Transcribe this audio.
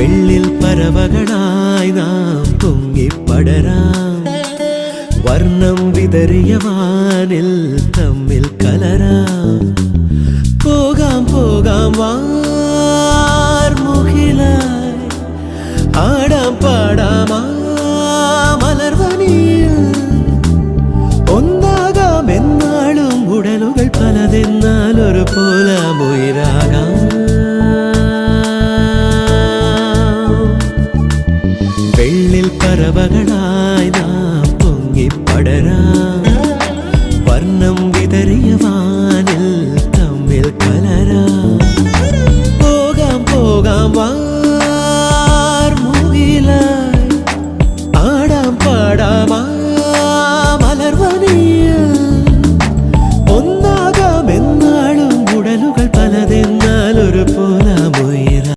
വെള്ളിൽ പറവകളായി നാം പൊങ്ങിപ്പടരാം വർണ്ണം വിതറിയ വാനിൽ തമ്മിൽ കലരാം പോകാം പോകാം വാർമുകിലായി ആടാം പാടാം മലർവനിയിൽ ഒന്നാകാം എന്നാളും ഉടലുകൾ പലതെന്നാൽ ഒരു പോലാമുയിരാകാം വെള്ളിൽ പറവകളായി